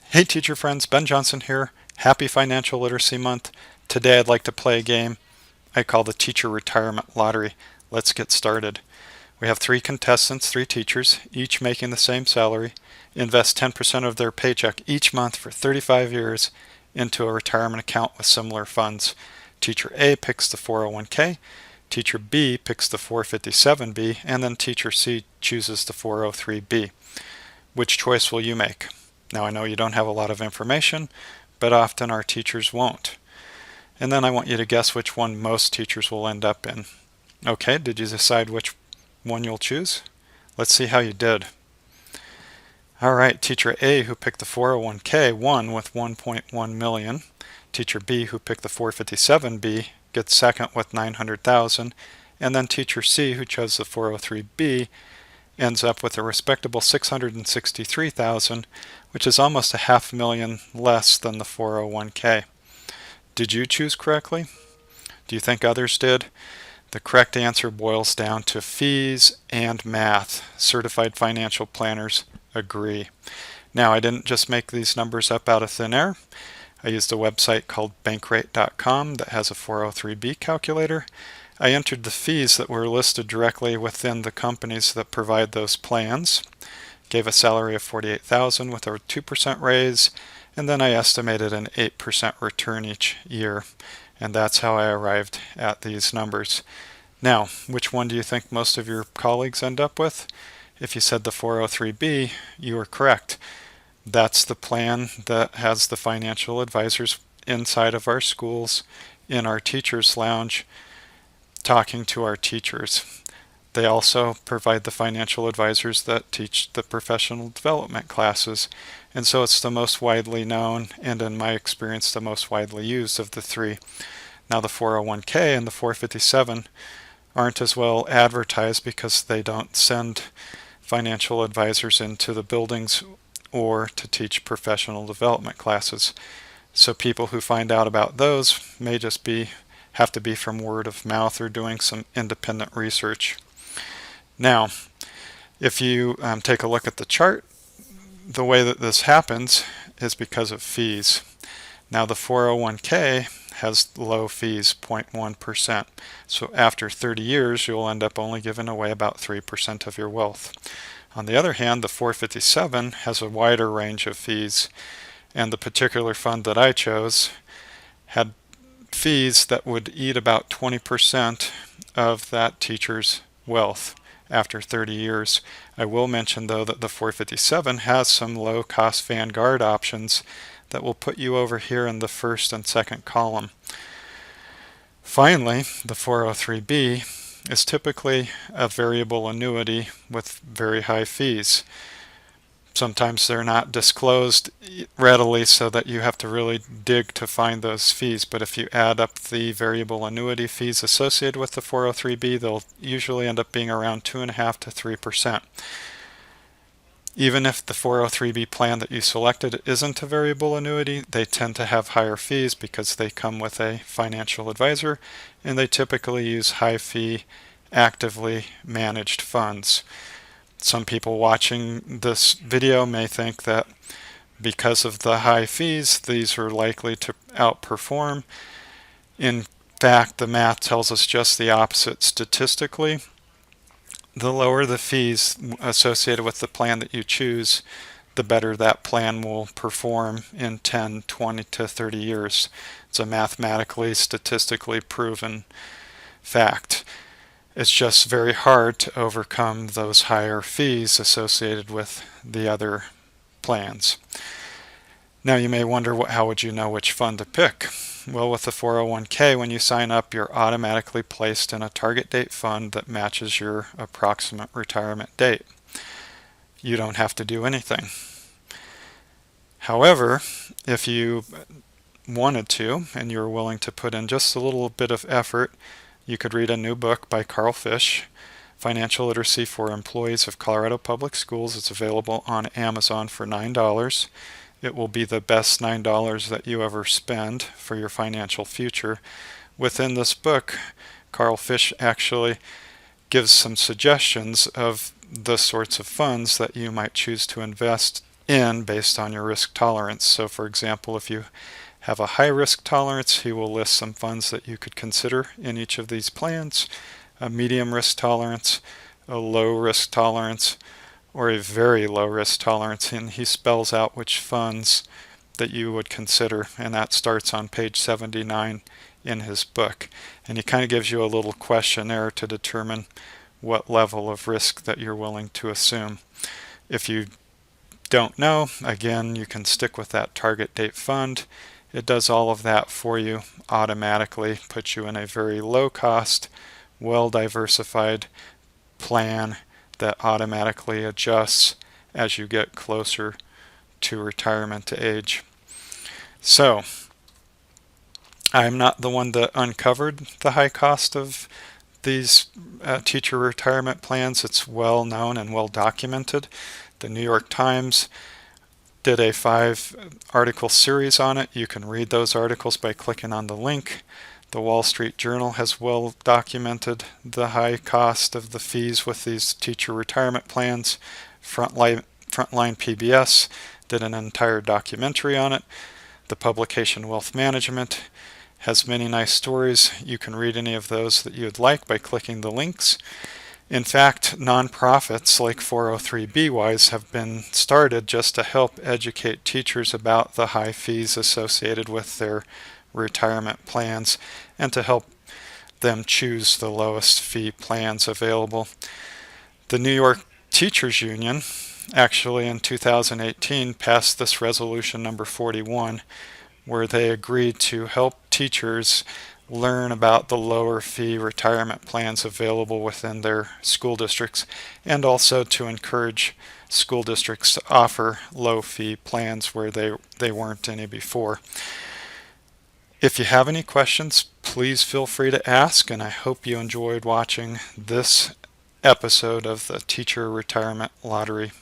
Hey teacher friends, Ben Johnson here. Happy Financial Literacy Month. Today I'd like to play a game I call the Teacher Retirement Lottery. Let's get started. We have 3 contestants, 3 teachers, each making the same salary, invest 10% of their paycheck each month for 35 years into a retirement account with similar funds. Teacher A picks the 401k, Teacher B picks the 457b, and then Teacher C chooses the 403b. Which choice will you make? Now I know you don't have a lot of information, but often our teachers won't. And then I want you to guess which one most teachers will end up in. Okay, did you decide which one you'll choose? Let's see how you did. Alright, Teacher A, who picked the 401k, won with 1.1 million. Teacher B, who picked the 457b, gets second with 900,000. And then Teacher C, who chose the 403b, ends up with a respectable 663,000, which is almost a $500,000 less than the 401k. Did you choose correctly? Do you think others did? The correct answer boils down to fees and math. Certified financial planners agree. Now, I didn't just make these numbers up out of thin air. I used a website called bankrate.com that has a 403b calculator. I entered the fees that were listed directly within the companies that provide those plans, gave a salary of $48,000 with a 2% raise, and then I estimated an 8% return each year, and that's how I arrived at these numbers. Now, which one do you think most of your colleagues end up with? If you said the 403b, you were correct. That's the plan that has the financial advisors inside of our schools, in our teachers' lounge, talking to our teachers. They also provide the financial advisors that teach the professional development classes, and so it's the most widely known and, in my experience, the most widely used of the three. Now the 401k and the 457 aren't as well advertised because they don't send financial advisors into the buildings or to teach professional development classes. So people who find out about those may just have to be from word of mouth or doing some independent research. Now, if you take a look at the chart, the way that this happens is because of fees. Now the 401k has low fees, 0.1%. So after 30 years, you'll end up only giving away about 3% of your wealth. On the other hand, the 457 has a wider range of fees, and the particular fund that I chose had fees that would eat about 20% of that teacher's wealth after 30 years. I will mention though that the 457 has some low cost Vanguard options that will put you over here in the first and second column. Finally, the 403b is typically a variable annuity with very high fees. Sometimes they're not disclosed readily so that you have to really dig to find those fees, but if you add up the variable annuity fees associated with the 403b, they'll usually end up being around 2.5% to 3%. Even if the 403b plan that you selected isn't a variable annuity, they tend to have higher fees because they come with a financial advisor, and they typically use high fee, actively managed funds. Some people watching this video may think that because of the high fees, these are likely to outperform. In fact, the math tells us just the opposite statistically. The lower the fees associated with the plan that you choose, the better that plan will perform in 10, 20 to 30 years. It's a mathematically, statistically proven fact. It's just very hard to overcome those higher fees associated with the other plans. Now you may wonder, how would you know which fund to pick? Well, with the 401k, when you sign up, you're automatically placed in a target date fund that matches your approximate retirement date. You don't have to do anything. However, if you wanted to, and you were willing to put in just a little bit of effort, you could read a new book by Carl Fish, Financial Literacy for Employees of Colorado Public Schools. It's available on Amazon for $9. It will be the best $9 that you ever spend for your financial future. Within this book, Carl Fish actually gives some suggestions of the sorts of funds that you might choose to invest in based on your risk tolerance. So for example, if you have a high risk tolerance, he will list some funds that you could consider in each of these plans, a medium risk tolerance, a low risk tolerance, or a very low risk tolerance, and he spells out which funds that you would consider, and that starts on page 79 in his book. And he kind of gives you a little questionnaire to determine what level of risk that you're willing to assume. If you don't know, again, you can stick with that target date fund. It does all of that for you automatically, puts you in a very low cost, well diversified plan that automatically adjusts as you get closer to retirement age. So, I'm not the one that uncovered the high cost of these teacher retirement plans. It's well known and well documented. The New York Times did a 5-article series on it. You can read those articles by clicking on the link. The Wall Street Journal has well documented the high cost of the fees with these teacher retirement plans. Frontline PBS did an entire documentary on it. The publication Wealth Management has many nice stories. You can read any of those that you'd like by clicking the links. In fact, nonprofits like 403bwise have been started just to help educate teachers about the high fees associated with their retirement plans and to help them choose the lowest fee plans available. The New York Teachers Union actually in 2018 passed this resolution number 41, where they agreed to help teachers learn about the lower fee retirement plans available within their school districts, and also to encourage school districts to offer low fee plans where they weren't any before. If you have any questions, please feel free to ask, and I hope you enjoyed watching this episode of the Teacher Retirement Lottery.